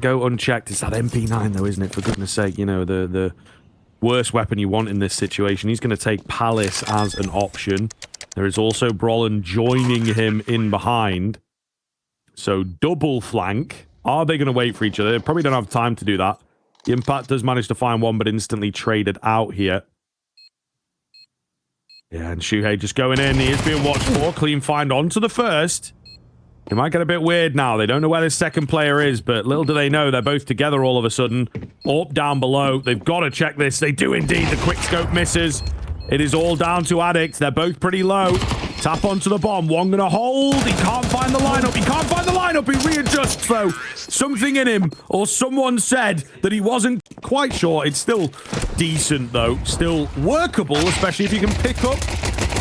go unchecked. It's that MP9 though, isn't it? For goodness sake, you know, the worst weapon you want in this situation. He's going to take Palace as an option. There is also Brolin joining him in behind. So double flank. Are they going to wait for each other? They probably don't have time to do that. The Impact does manage to find one, but instantly traded out here. Yeah, and Shuhei just going in. He is being watched for. Clean find onto the first. It might get a bit weird now. They don't know where this second player is, but little do they know they're both together all of a sudden. Up, down below. They've got to check this. They do indeed. The quick scope misses. It is all down to Addict. They're both pretty low. Tap onto the bomb. One gonna hold. He can't find the lineup. He can't find the lineup. He readjusts though. Something in him, or someone said that he wasn't quite sure. It's still decent though. Still workable, especially if you can pick up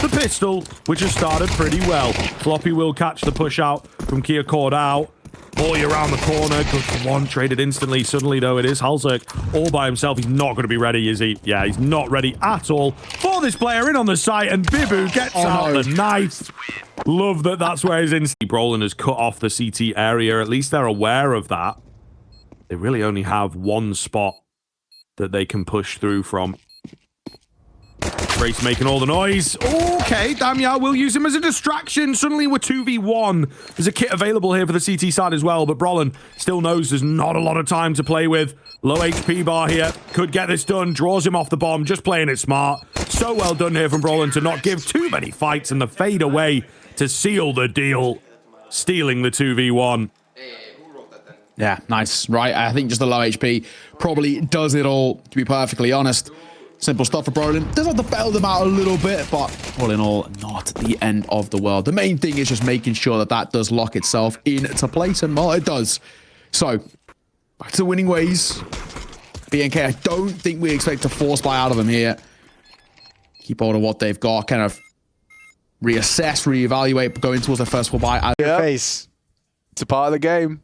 the pistol, which has started pretty well. Floppy will catch the push out from Kia Cordau. Boy around the corner. Good for one. Traded instantly. Suddenly, though, it is Halzerk all by himself. He's not going to be ready, is he? Yeah, he's not ready at all for this player in on the site. And Bibu gets out the knife. Love that that's where he's in. Brolin has cut off the CT area. At least they're aware of that. They really only have one spot that they can push through from. Trace making all the noise. Okay, Damia will use him as a distraction. Suddenly we're 2v1. There's a kit available here for the CT side as well, but Brolin still knows there's not a lot of time to play with. Low HP bar here. Could get this done. Draws him off the bomb. Just playing it smart. So well done here from Brolin to not give too many fights and the fade away to seal the deal. Stealing the 2v1. Yeah, nice. Right, I think just the low HP probably does it all, to be perfectly honest. Simple stuff for Brolin. Does have to bail them out a little bit, but all in all, not the end of the world. The main thing is just making sure that that does lock itself into place, and well, it does. So, back to winning ways. BNK, I don't think we expect to force buy out of them here. Keep hold of what they've got, kind of reassess, reevaluate, going towards their first full buy. Yeah. Face. It's a part of the game.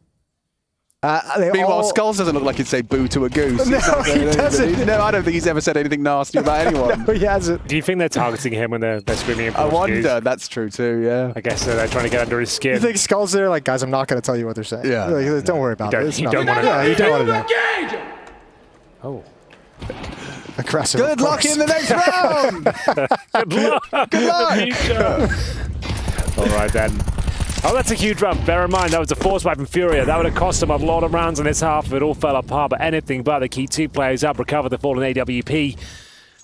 Meanwhile, Skulls doesn't look like he'd say boo to a goose. No, he doesn't. No, I don't think he's ever said anything nasty about anyone. No, he hasn't. Do you think they're targeting him when they're screaming in I Portuguese? wonder. That's true too, yeah. I guess they're trying to get under his skin. You think Skull's there? Like, guys, I'm not going to tell you what they're saying. Yeah. Like, don't worry about it. You don't want to know. Yeah, you don't want to know. Oh. Aggressive. Good luck in the next round! Good luck! All right, then. Oh, that's a huge round. Bear in mind, that was a force wipe from Furia. That would have cost him a lot of rounds in this half if it all fell apart, but anything but. The key two players up, recover the fallen AWP.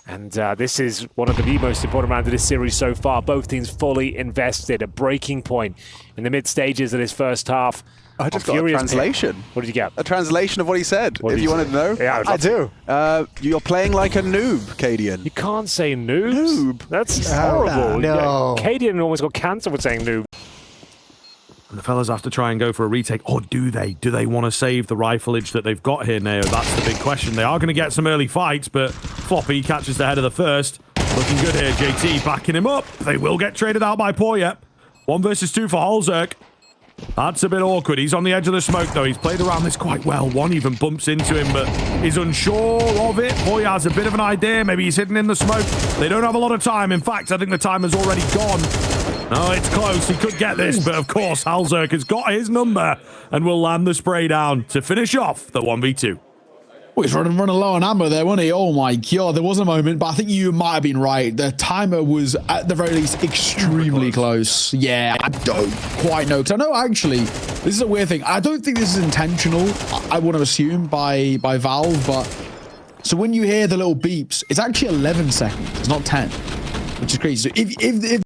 And this is one of the most important rounds of this series so far. Both teams fully invested. A breaking point in the mid stages of this first half. I just got a translation. What did you get? A translation of what he said, if you wanted to know. Yeah, I do. You're playing like a noob, Cadian. You can't say noobs. Noob. That's horrible. No. Yeah, Cadian almost got cancer for saying noob. And the fellas have to try and go for a retake. Or do they? Do they want to save the rifleage that they've got here, Neo? That's the big question. They are going to get some early fights, but Floppy catches the head of the first. Looking good here. JT backing him up. They will get traded out by Poya. 1 versus 2 for Halzerk. That's a bit awkward. He's on the edge of the smoke, though. He's played around this quite well. One even bumps into him, but is unsure of it. Poya has a bit of an idea. Maybe he's hidden in the smoke. They don't have a lot of time. In fact, I think the time has already gone. No, it's close. He could get this, but of course, Halzerk has got his number and will land the spray down to finish off the 1v2. Well, he's running low on ammo there, wasn't he? Oh my god, there was a moment, but I think you might have been right. The timer was, at the very least, extremely close. Yeah, I don't quite know. Because I know, actually, this is a weird thing. I don't think this is intentional, I want to assume, by Valve, but... So when you hear the little beeps, it's actually 11 seconds. It's not 10, which is crazy. So if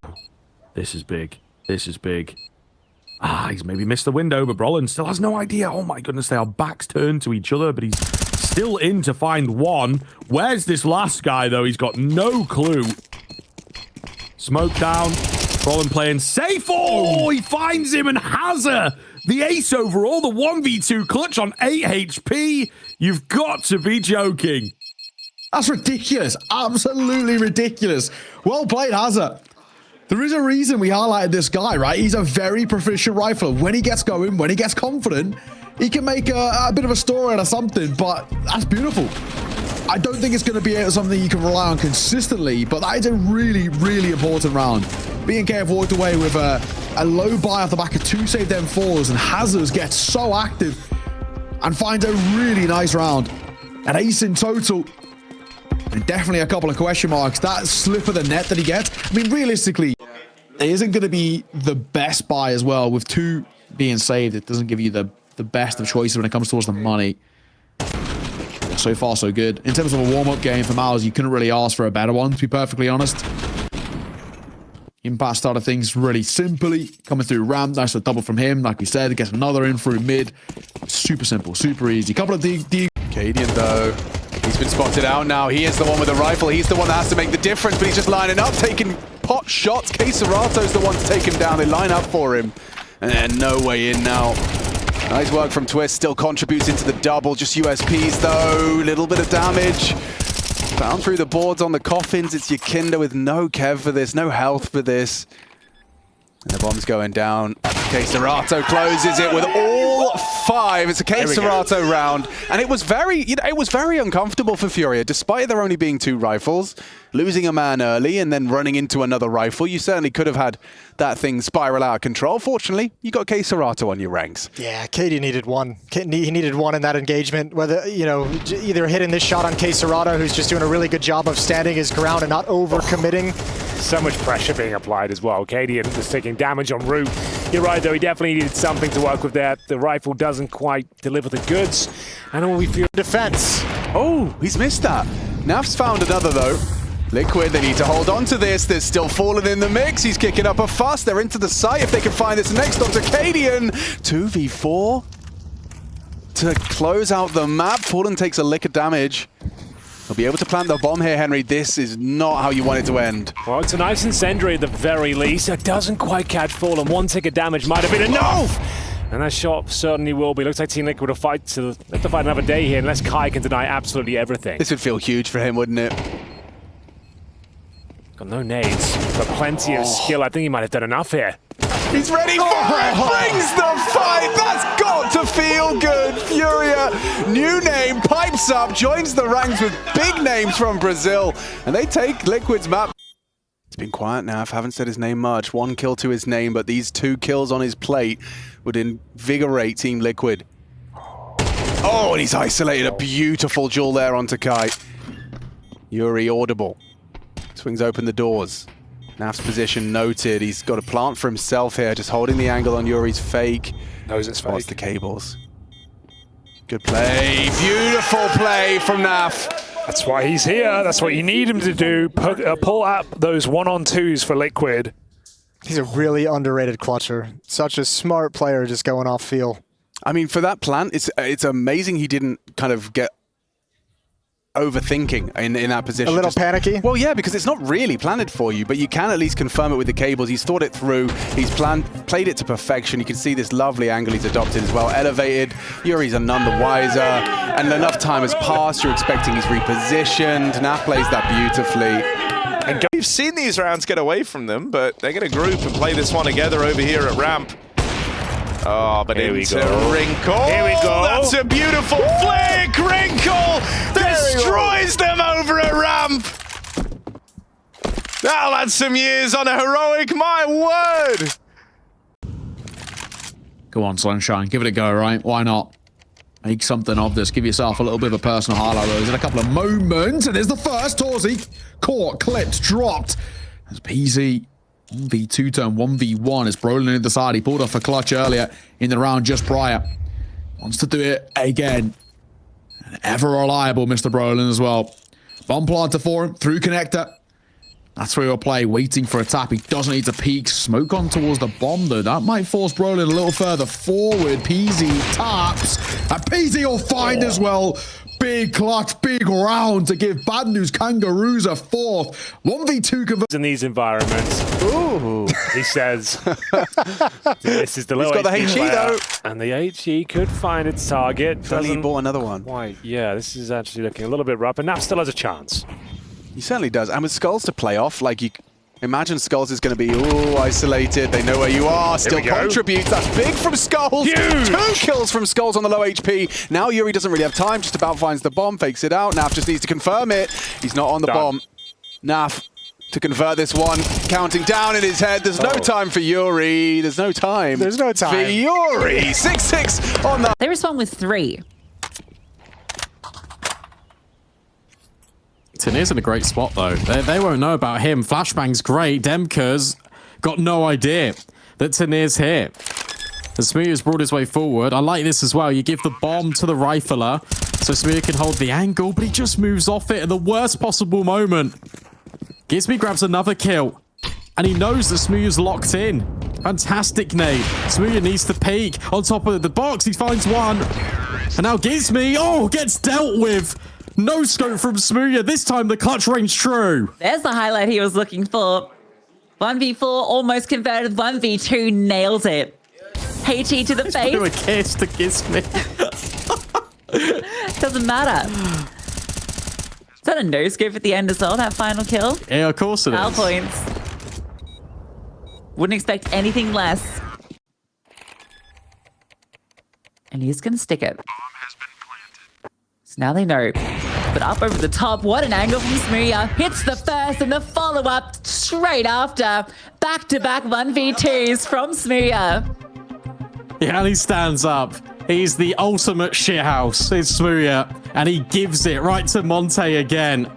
This is big. This is big. Ah, he's maybe missed the window, but Brolin still has no idea. Oh my goodness, they are backs turned to each other, but he's still in to find one. Where's this last guy, though? He's got no clue. Smoke down. Brolin playing safe. Oh, he finds him and has her. The ace overall, the 1v2 clutch on 8 HP. You've got to be joking. That's ridiculous. Absolutely ridiculous. Well played, Hazard. There is a reason we highlighted this guy, right? He's a very proficient rifler. When he gets going, when he gets confident, he can make a bit of a story out of something, but that's beautiful. I don't think it's going to be something you can rely on consistently, but that is a really, really important round. BNK have walked away with a low buy off the back of 2 saved M4s, and Hazards gets so active. and finds a really nice round. An ace in total. And definitely a couple of question marks. That slip of the net that he gets. I mean, realistically, it isn't going to be the best buy as well. With 2 being saved, it doesn't give you the best of choices when it comes towards the money. So far, so good. In terms of a warm-up game for Miles, you couldn't really ask for a better one, to be perfectly honest. Impact started things really simply. Coming through ramp, nice little double from him. Like we said, gets another in through mid. Super simple, super easy. Couple of Cadian, though, he's been spotted out now. He is the one with the rifle. He's the one that has to make the difference, but he's just lining up, taking pot shots. K-Serato's the one to take him down. They line up for him. And no way in now. Nice work from Twist, still contributes into the double. Just USPs, though. Little bit of damage. Found through the boards on the coffins. It's Yakinda with no kev for this, no health for this. And the bomb's going down. K-Serato closes it with all 5. It's a K-Serato round. And it was very, it was very uncomfortable for Furia, despite there only being 2 rifles. Losing a man early and then running into another rifle. You certainly could have had that thing spiral out of control. Fortunately, you got K-Serato on your ranks. Yeah, Katie needed one. He needed one in that engagement. Whether, either hitting this shot on K-Serato, who's just doing a really good job of standing his ground and not over-committing. So much pressure being applied as well. Cadian was taking damage en route. You're right, though. He definitely needed something to work with there. The rifle doesn't quite deliver the goods. And all we feel Defense. Oh, he's missed that. Naf's found another, though. Liquid, they need to hold on to this. There's still Fallen in the mix. He's kicking up a fuss. They're into the site. If they can find this next onto Cadian. 2v4 to close out the map. Fallen takes a lick of damage. He'll be able to plant the bomb here, Henry. This is not how you want it to end. well, it's a nice incendiary at the very least. It doesn't quite catch Fallen. 1 tick of damage might have been enough. And that shot certainly will be. Looks like Team Liquid will fight to have to fight another day here unless Kai can deny absolutely everything. This would feel huge for him, wouldn't it? Got no nades, but plenty of skill. I think he might have done enough here. He's ready for it! Brings the fight! That's got to feel good! Furia, new name, pipes up, joins the ranks with big names from Brazil. And they take Liquid's map. It's been quiet now. I haven't said his name much. 1 kill to his name, but these 2 kills on his plate would invigorate Team Liquid. Oh, and he's isolated a beautiful duel there onto Kai. Yuri audible. Swings open the doors. Naf's position noted. He's got a plant for himself here, just holding the angle on Yuri's fake. Knows it's fake. Spots the cables. Good play. Beautiful play from Naf. That's why he's here. That's what you need him to do. Pull up those 1-on-2s for Liquid. He's a really underrated clutcher. Such a smart player just going off feel. I mean, for that plant, it's amazing he didn't kind of get overthinking in that position. A little panicky? Well, yeah, because it's not really planted for you, but you can at least confirm it with the cables. He's thought it through. He's played it to perfection. You can see this lovely angle he's adopted as well. Elevated. Yuri's none the wiser. And enough time has passed. You're expecting he's repositioned. Naf plays that beautifully. And we've seen these rounds get away from them, but they're going to group and play this one together over here at ramp. Oh, but here we into go. Wrinkle. Here we go. That's a beautiful flick. Wrinkle destroys them over at ramp. That'll add some years on a heroic, my word. Go on, Sunshine. Give it a go, right? Why not? Make something of this. Give yourself a little bit of a personal highlight. There's in a couple of moments. And there's the first. Torzi caught, clipped, dropped. There's PZ. 1v2 turn, 1v1 as Brolin in the side. He pulled off a clutch earlier in the round just prior. Wants to do it again. And ever reliable, Mr. Brolin as well. Bomb planter for him, through connector. That's where he'll play, waiting for a tap. He doesn't need to peek. Smoke on towards the bomb, though. That might force Brolin a little further forward. PZ taps. And PZ will find as well. Big clutch, big round to give Bad News Kangaroos a 4th. 1v2 conversion. In these environments, Ooh. he says, this is the low He's got the HP HE, player, though. and the HE could find its target. Suddenly he bought another one. Why? Yeah, this is actually looking a little bit rough, and Naf still has a chance. He certainly does. And with Skulls to play off, like you imagine Skulls is going to be, isolated. They know where you are. Still contributes. That's big from Skulls. Huge. 2 kills from Skulls on the low HP. Now Yuri doesn't really have time. Just about finds the bomb, fakes it out. Naf just needs to confirm it. He's not on the bomb. Naf to convert this one. Counting down in his head. There's no time for Yuri. There's no time. There's no time. For Yuri. 6-6 on that. They respond with 3. Tanir's in a great spot, though. They won't know about him. Flashbang's great. Demka's got no idea that Tanir's here. And Smooya's brought his way forward. I like this as well. You give the bomb to the rifler so Smooya can hold the angle, but he just moves off it at the worst possible moment. Gizmy grabs another kill, and he knows that Smooya's locked in. Fantastic nade. Smooya needs to peek on top of the box. He finds one. And now Gizmy, gets dealt with. No scope from Smooya. This time the clutch rings true. There's the highlight he was looking for. 1v4 almost converted. 1v2 nailed it. HE to the face. Do a kiss to Gizmy. Doesn't matter. Is that a no scope at the end as well, that final kill? Yeah, of course it Foul is. points. Wouldn't expect anything less. And he's going to stick it. So now they know. But up over the top, what an angle from Smooya. Hits the first and the follow-up straight after. Back-to-back 1v2s from Smooya. Yeah, and he stands up. He's the ultimate shithouse. It's Smooya. And he gives it right to Monte again.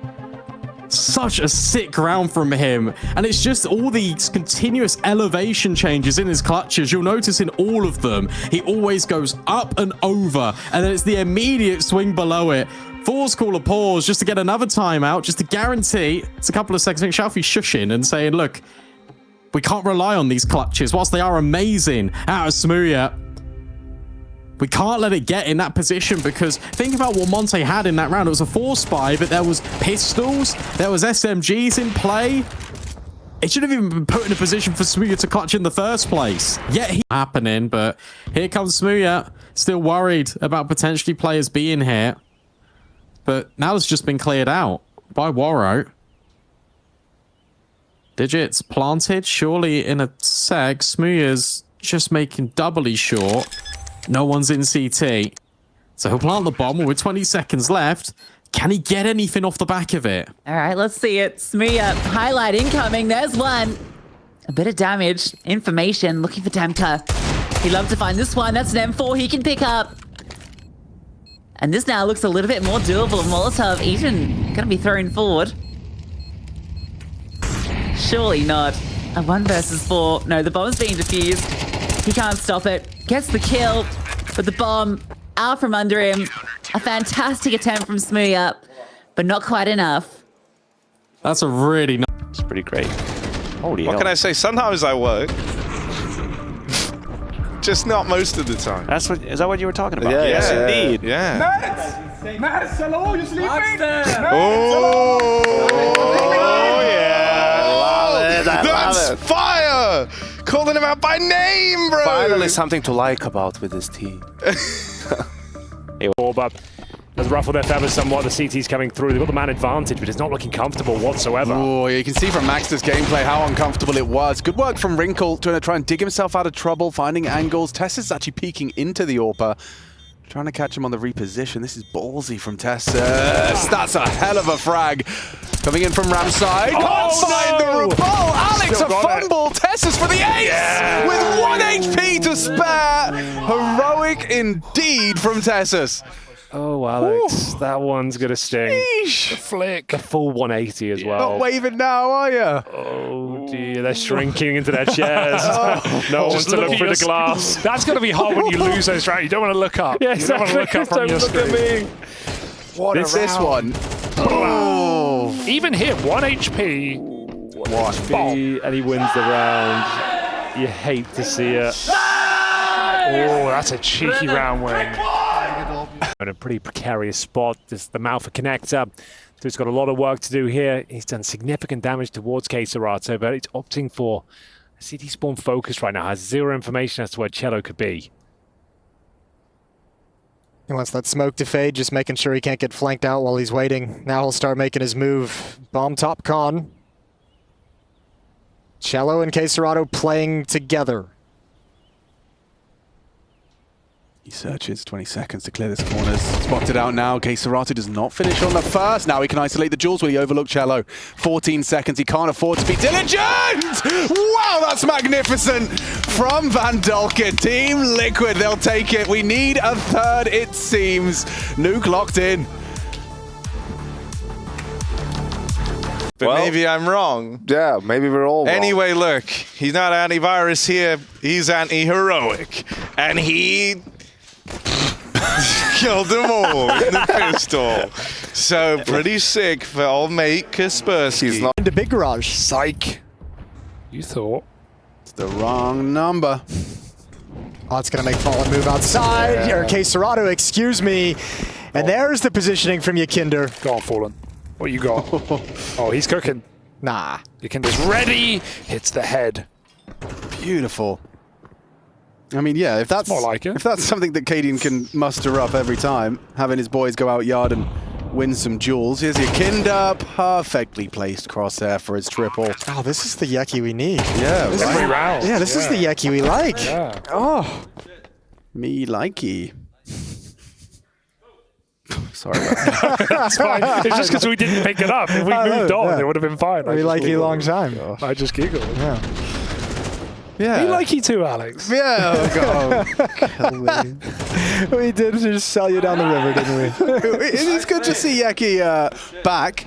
Such a sick round from him. And it's just all these continuous elevation changes in his clutches. You'll notice in all of them, he always goes up and over. And then it's the immediate swing below it. Force call a pause just to get another timeout, just to guarantee it's a couple of seconds. I think Shalfie's shushing and saying, look, we can't rely on these clutches. Whilst they are amazing out of Smooya, we can't let it get in that position, because think about what Monte had in that round. It was a 4-spy, but there was pistols, there was SMGs in play. It should have even been put in a position for Smooya to clutch in the first place. Yet he's happening, but here comes Smooya, still worried about potentially players being here. But now it's just been cleared out by Waro. Digits planted, surely in a sec. Smooya's just making doubly sure. No one's in CT. So he'll plant the bomb with 20 seconds left. Can he get anything off the back of it? All right, let's see it. Smooya, highlight incoming. There's one. A bit of damage. Information. Looking for Demka. He'd love to find this one. That's an M4 he can pick up. And this now looks a little bit more doable. Molotov even going to be thrown forward. Surely not. A 1 versus 4. No, the bomb's being defused. He can't stop it. Gets the kill, but the bomb out from under him. A fantastic attempt from Smooya, but not quite enough. That's a really It's pretty great. Holy What hell. can I say? Sometimes I work. Just not most of the time. Is that what you were talking about? Yeah, Yes, yeah, indeed. Yeah. Mads, hello, you sleeping? Oh, yeah. I love That's fire! Calling him out by name, bro! Finally something to like about with this team. But has ruffled their feathers somewhat. The CT's coming through. They've got the man advantage, but it's not looking comfortable whatsoever. Oh, you can see from Maxter's gameplay how uncomfortable it was. Good work from Wrinkle trying to try and dig himself out of trouble, finding angles. Tess is actually peeking into the AWPer, trying to catch him on the reposition. This is ballsy from Tess. That's a hell of a frag. Coming in from Ram's side. Can't find the repel. Alex, a fumble. Tessus for the ace with 1 HP to spare. Heroic indeed from Tessus. Oh, Alex, that one's going to sting. Sheesh. The flick. The full 180 as well. Not waving now, are you? Oh, dear. They're shrinking into their chairs. No one wants to look through the glass. That's going to be hard when you lose those rounds. You don't want to look up. Yeah, You don't want to look up from your screen. at me. What It's this one. Oh. Even here, 1 HP. 1 HP, and he wins the round. You hate to see it. Oh, that's a cheeky round win. In a pretty precarious spot. This the Malfa connector. So he's got a lot of work to do here. He's done significant damage towards Keserato, but it's opting for a CT spawn focus right now. Has zero information as to where Cello could be. He wants that smoke to fade, just making sure he can't get flanked out while he's waiting. Now he'll start making his move. Bomb top con. Cello and Keserato playing together. He searches 20 seconds to clear this corners. Spotted out now. Keserato does not finish on the first. Now he can isolate the jewels. Will he overlook Cello? 14 seconds. He can't afford to be diligent. Wow, that's magnificent from Van Dolken. Team Liquid, they'll take it. We need a third, it seems. Nuke locked in. But Well, maybe I'm wrong. Yeah, maybe we're all wrong. Anyway, look, he's not antivirus here. He's anti-heroic. And he killed them all with the pistol. So pretty sick for old mate Kaspersky. He's not. Into Big Garage. Psych. You thought. It's the wrong number. Oh, it's going to make Fallen move outside. Or Serato, excuse me. And there's the positioning from Yakinder. Go on, Fallen. What you got? Oh, he's cooking. Nah. Yakinder's ready. Hits the head. Beautiful. I mean, yeah, if that's more like it. If that's something that Cadian can muster up every time, having his boys go out yard and win some duels. Here's Yakinder, perfectly placed crosshair for his triple. Oh, this is the Yeki we need. Yeah, This right. Every round. Yeah, this is the Yeki we like. Yeah. Oh. Me likey. Sorry about that. It's fine. It's just because we didn't pick it up. If we moved on, it would have been fine. We like you a long time. I just giggled. Yeah. Yeah. We like you too, Alex. Yeah. Oh, God. We did just sell you down the river, didn't we? It is good to see Yeki back.